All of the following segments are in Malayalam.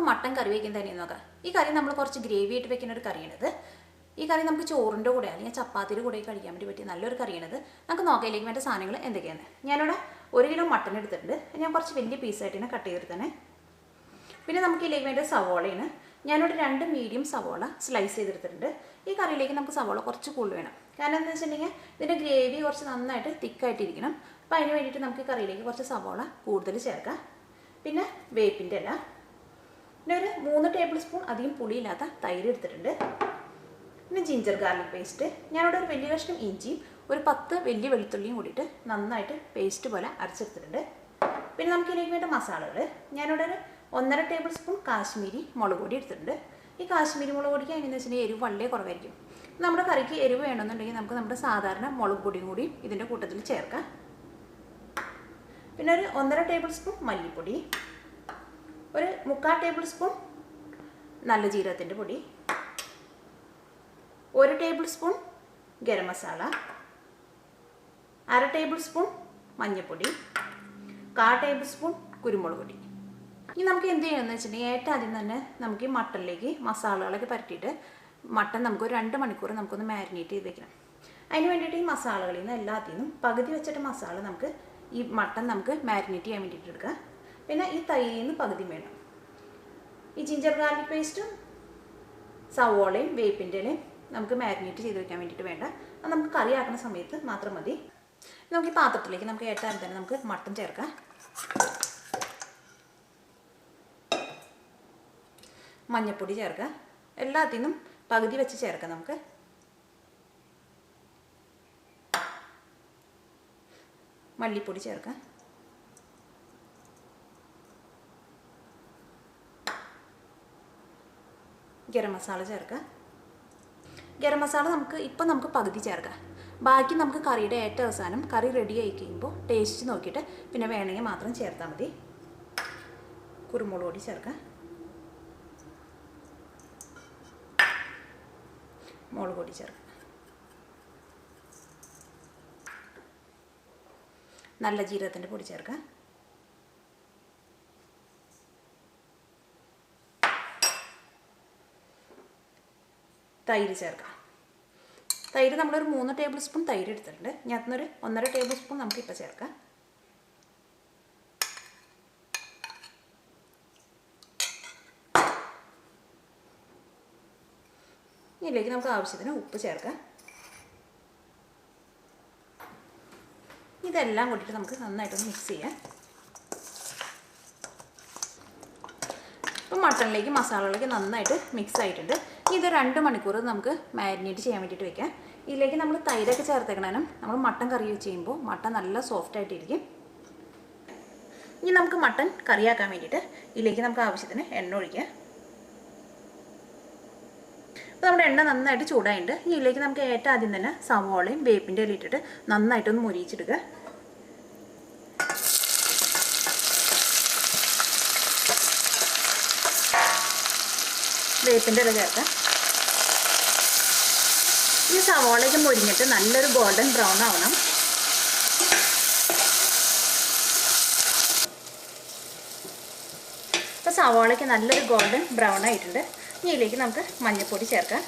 നമുക്ക് മട്ടൻ കറി വയ്ക്കാൻ തന്നെ നോക്കാം. ഈ കറി നമ്മൾ കുറച്ച് ഗ്രേവി ആയിട്ട് വെക്കുന്ന ഒരു കറിയാണിത്. ഈ കറി നമുക്ക് ചോറിൻ്റെ കൂടെ അല്ലെങ്കിൽ ചപ്പാത്തിയുടെ കൂടെ കഴിക്കാൻ വേണ്ടി പറ്റിയ നല്ലൊരു കറിയാണിത്. നമുക്ക് നോക്കാം ഇതിലേക്ക് വേണ്ട സാധനങ്ങൾ എന്തൊക്കെയാണ്. ഞാനിവിടെ 1 കിലോ മട്ടൻ എടുത്തിട്ടുണ്ട്. ഞാൻ കുറച്ച് വലിയ പീസായിട്ട് തന്നെ കട്ട് ചെയ്തെടുത്തന്നെ. പിന്നെ നമുക്ക് ഇതിലേക്ക് വേണ്ട സവോളയാണ്. ഞാനിവിടെ 2 മീഡിയം സവോള സ്ലൈസ് ചെയ്തെടുത്തിട്ടുണ്ട്. ഈ കറിയിലേക്ക് നമുക്ക് സവോള കുറച്ച് കൂടുതൽ വേണം. കാരണം എന്താണെന്ന് വെച്ചിട്ടുണ്ടെങ്കിൽ ഇതിൻ്റെ ഗ്രേവി കുറച്ച് നന്നായിട്ട് തിക്കായിട്ടിരിക്കണം. അപ്പോൾ അതിന് വേണ്ടിയിട്ട് നമുക്ക് കറിയിലേക്ക് കുറച്ച് സവോള കൂടുതൽ ചേർക്കാം. പിന്നെ വേപ്പിൻ്റെ ഇല, പിന്നെ ഒരു 3 ടേബിൾ സ്പൂൺ അധികം പുളിയില്ലാത്ത തൈര് എടുത്തിട്ടുണ്ട്. പിന്നെ ജിഞ്ചർ ഗാർലിക് പേസ്റ്റ്, ഞാനിവിടെ ഒരു വലിയ കഷ്ണം ഇഞ്ചിയും ഒരു 10 വലിയ വെളുത്തുള്ളിയും കൂടിയിട്ട് നന്നായിട്ട് പേസ്റ്റ് പോലെ അരച്ചെടുത്തിട്ടുണ്ട്. പിന്നെ നമുക്ക് ഇതിലേക്ക് വേണ്ട മസാലകൾ, ഞാനിവിടെ ഒരു 1.5 ടേബിൾ സ്പൂൺ കാശ്മീരി മുളക് പൊടി എടുത്തിട്ടുണ്ട്. ഈ കാശ്മീരി മുളക് പൊടിക്ക് എങ്ങനെയെന്ന് വെച്ചിട്ടുണ്ടെങ്കിൽ എരിവ് വളരെ കുറവായിരിക്കും. നമ്മുടെ കറിക്ക് എരിവ് വേണമെന്നുണ്ടെങ്കിൽ നമുക്ക് നമ്മുടെ സാധാരണ മുളക് പൊടിയും കൂടി ഇതിൻ്റെ കൂട്ടത്തിൽ ചേർക്കാം. പിന്നെ ഒരു 1.5 ടേബിൾ സ്പൂൺ മല്ലിപ്പൊടി, ഒരു 3/4 ടേബിൾ സ്പൂൺ നല്ല ജീരകത്തിൻ്റെ പൊടി, 1 table spoon garam masala, 1/2 table spoon മഞ്ഞൾപ്പൊടി, 1/4 ടേബിൾ സ്പൂൺ കുരുമുളക് പൊടി. ഇനി നമുക്ക് എന്ത് ചെയ്യണമെന്ന് വെച്ചിട്ടുണ്ടെങ്കിൽ ഏറ്റവും ആദ്യം തന്നെ നമുക്ക് ഈ മട്ടനിലേക്ക് മസാലകളൊക്കെ പരട്ടിയിട്ട് മട്ടൻ നമുക്ക് ഒരു 2 മണിക്കൂർ നമുക്കൊന്ന് മാരിനേറ്റ് ചെയ്ത് വെക്കണം. അതിന് വേണ്ടിയിട്ട് ഈ മസാലകളിൽ നിന്ന് എല്ലാത്തിൽ നിന്നും പകുതി വെച്ചിട്ട് മസാല നമുക്ക് ഈ മട്ടൻ നമുക്ക് മാരിനേറ്റ് ചെയ്യാൻ വേണ്ടിയിട്ട് എടുക്കാം. പിന്നെ ഈ തൈരിൽ നിന്ന് പകുതി വേണം. ഈ ജിഞ്ചർ ഗാർലിക് പേസ്റ്റും സവോളയും വേപ്പിൻ്റെ ഇലയും നമുക്ക് മാരിനേറ്റ് ചെയ്ത് വെക്കാൻ വേണ്ടിയിട്ട് വേണ്ട. അത് നമുക്ക് കറി ആക്കുന്ന സമയത്ത് മാത്രം മതി. നമുക്ക് ഈ പാത്രത്തിലേക്ക് നമുക്ക് ഏറ്റവും ആദ്യം തന്നെ നമുക്ക് മട്ടൻ ചേർക്കാം. മഞ്ഞൾപ്പൊടി ചേർക്കുക. എല്ലാത്തിനും പകുതി വെച്ച് ചേർക്കാം. നമുക്ക് മല്ലിപ്പൊടി ചേർക്കാം. ഗരം മസാല ചേർക്കുക. ഗരം മസാല നമുക്ക് പകുതി ചേർക്കാം. ബാക്കി നമുക്ക് കറിയുടെ ഏറ്റവും അവസാനം കറി റെഡി ആയി കഴിയുമ്പോൾ ടേസ്റ്റ് നോക്കിയിട്ട് പിന്നെ വേണമെങ്കിൽ മാത്രം ചേർത്താൽ മതി. കുരുമുളക് പൊടി ചേർക്കാം. മുളക് പൊടി ചേർക്കാം. നല്ല ജീരകത്തിൻ്റെ പൊടി ചേർക്കാം. തൈര് ചേർക്കാം. തൈര് നമ്മളൊരു 3 ടേബിൾ സ്പൂൺ തൈര് എടുത്തിട്ടുണ്ട്. ഞാൻ അതിനൊരു 1.5 ടേബിൾ സ്പൂൺ നമുക്കിപ്പോൾ ചേർക്കാം. ഇതിലേക്ക് നമുക്ക് ആവശ്യത്തിന് ഉപ്പ് ചേർക്കാം. ഇതെല്ലാം കൂട്ടിയിട്ട് നമുക്ക് നന്നായിട്ടൊന്ന് മിക്സ് ചെയ്യാം. ഇപ്പം മട്ടണിലേക്ക് മസാലകളൊക്കെ നന്നായിട്ട് മിക്സ് ആയിട്ടുണ്ട്. ഇത് 2 മണിക്കൂർ നമുക്ക് മാരിനേറ്റ് ചെയ്യാൻ വേണ്ടിയിട്ട് വെക്കാം. ഇതിലേക്ക് നമ്മൾ തൈരൊക്കെ ചേർത്തേക്കണം. നമ്മൾ മട്ടൻ കറി വെച്ച് ചെയ്യുമ്പോൾ മട്ടൻ നല്ല സോഫ്റ്റ് ആയിട്ടിരിക്കും. ഇനി നമുക്ക് മട്ടൻ കറിയാക്കാൻ വേണ്ടിയിട്ട് ഇതിലേക്ക് നമുക്ക് ആവശ്യത്തിന് എണ്ണ ഒഴിക്കാം. അപ്പോൾ നമ്മുടെ എണ്ണ നന്നായിട്ട് ചൂടായിട്ടുണ്ട്. ഇനി ഇതിലേക്ക് നമുക്ക് ഏറ്റവും ആദ്യം തന്നെ സവോളയും വേപ്പിൻ്റെ ഇല ഇട്ടിട്ട് നന്നായിട്ടൊന്ന് മുരിയിച്ചെടുക്കുക. വേപ്പിൻ്റെ ഇല ചേർക്കാം. ഈ സവോളയൊക്കെ മുരിഞ്ഞിട്ട് നല്ലൊരു ഗോൾഡൻ ബ്രൗൺ ആവണം. ഇപ്പോൾ സവോളയ്ക്ക് നല്ലൊരു ഗോൾഡൻ ബ്രൗൺ ആയിട്ടുണ്ട്. ഇനി ഇതിലേക്ക് നമുക്ക് മഞ്ഞൾപ്പൊടി ചേർക്കാം.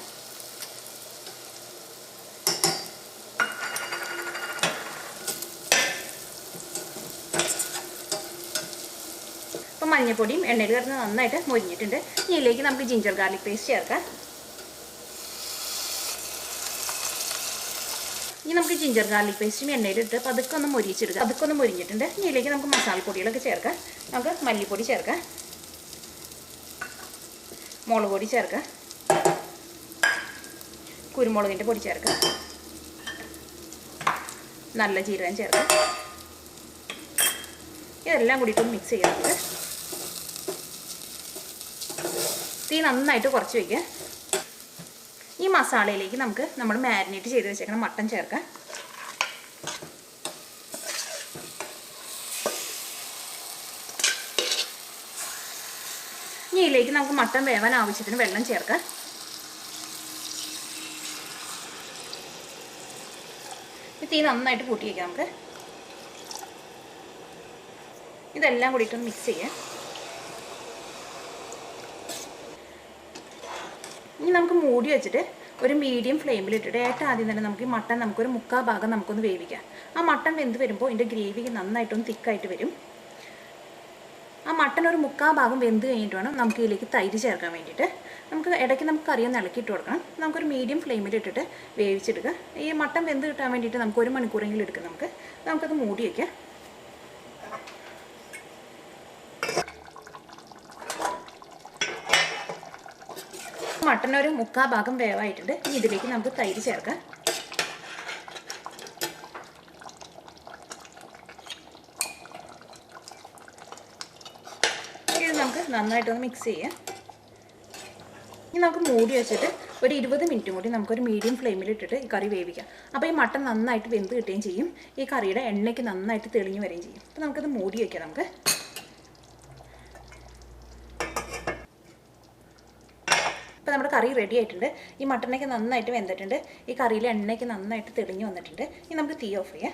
അപ്പോൾ മഞ്ഞൾപ്പൊടിയും എണ്ണയിൽ കിടന്ന് നന്നായിട്ട് മുരിഞ്ഞിട്ടുണ്ട്. ഇനി ഇതിലേക്ക് നമുക്ക് ജിഞ്ചർ ഗാർലിക് പേസ്റ്റ് ചേർക്കാം. ഇനി നമുക്ക് ജിഞ്ചർ ഗാർലിക് പേസ്റ്റും എണ്ണയിലിട്ട് പതുക്കെ ഒന്ന് മുരിച്ചെടുക്കുക. പതുക്കെ ഒന്ന് മുരിഞ്ഞിട്ടുണ്ട്. ഇനി ഇതിലേക്ക് നമുക്ക് മസാലപ്പൊടികളൊക്കെ ചേർക്കാം. നമുക്ക് മല്ലിപ്പൊടി ചേർക്കാം, മുളക് പൊടി ചേർക്കുക, കുരുമുളകിൻ്റെ പൊടി ചേർക്കുക, നല്ല ജീരകം ചേർക്കുക. ഇതെല്ലാം കൂടിയിട്ട് മിക്സ് ചെയ്യുന്നത്. തീ നന്നായിട്ട് കുറച്ച് വയ്ക്കുക. ഈ മസാലയിലേക്ക് നമുക്ക് നമ്മൾ മാരിനേറ്റ് ചെയ്ത് വെച്ചേക്കണം മട്ടൻ ചേർക്കാം. ഇനി ഇതിലേക്ക് നമുക്ക് മട്ടൻ വേവാൻ ആവശ്യത്തിന് വെള്ളം ചേർക്കാം. തീ നന്നായിട്ട് കൂട്ടി വയ്ക്കാം. നമുക്ക് ഇതെല്ലാം കൂടിയിട്ടൊന്ന് മിക്സ് ചെയ്യാം. ഇനി നമുക്ക് മൂടി വെച്ചിട്ട് ഒരു മീഡിയം ഫ്ലെയിമിലിട്ടിട്ട് ഏറ്റവും ആദ്യം തന്നെ നമുക്ക് ഈ മട്ടൻ നമുക്കൊരു 1/4 ഭാഗം നമുക്കൊന്ന് വേവിക്കാം. ആ മട്ടൻ വെന്ത് വരുമ്പോൾ ഇതിൻ്റെ ഗ്രേവി നന്നായിട്ടൊന്ന് തിക്കായിട്ട് വരും. ആ മട്ടൻ ഒരു 1/4 ഭാഗം വെന്ത് കഴിഞ്ഞിട്ട് വേണം നമുക്ക് ഇതിലേക്ക് തൈര് ചേർക്കാൻ വേണ്ടിയിട്ട്. നമുക്ക് ഇടയ്ക്ക് നമുക്ക് കറിയൊന്ന് ഇളക്കിയിട്ട് കൊടുക്കണം. നമുക്കൊരു മീഡിയം ഫ്ലെയിമിലിട്ടിട്ട് വേവിച്ചെടുക്കുക. ഈ മട്ടൻ വെന്ത് കിട്ടാൻ വേണ്ടിയിട്ട് നമുക്ക് 1 മണിക്കൂറെങ്കിലും എടുക്കും. നമുക്കത് മൂടി വയ്ക്കാം. മട്ടൻ ഒരു 1/4 ഭാഗം വേവായിട്ടുണ്ട്. ഇനി ഇതിലേക്ക് നമുക്ക് തൈര് ചേർക്കാം. ഇത് നമുക്ക് നന്നായിട്ടൊന്ന് മിക്സ് ചെയ്യാം. ഇനി നമുക്ക് മൂടി വെച്ചിട്ട് ഒരു 20 മിനിറ്റും കൂടി നമുക്കൊരു മീഡിയം ഫ്ലെയിമിലിട്ടിട്ട് ഈ കറി വേവിക്കാം. അപ്പോൾ ഈ മട്ടൻ നന്നായിട്ട് വെന്ത് കിട്ടുകയും ചെയ്യും. ഈ കറിയുടെ എണ്ണയ്ക്ക് നന്നായിട്ട് തെളിഞ്ഞ് വരികയും ചെയ്യും. അപ്പോൾ നമുക്കത് മൂടി വയ്ക്കാം. ഇപ്പോൾ നമ്മുടെ കറി റെഡി ആയിട്ടുണ്ട്. ഈ മട്ടനൊക്കെ നന്നായിട്ട് വെന്തിട്ടുണ്ട്. ഈ കറിയിലെ എണ്ണയ്ക്ക് നന്നായിട്ട് തെളിഞ്ഞ് വന്നിട്ടുണ്ട്. ഇനി നമുക്ക് തീ ഓഫ് ചെയ്യാം.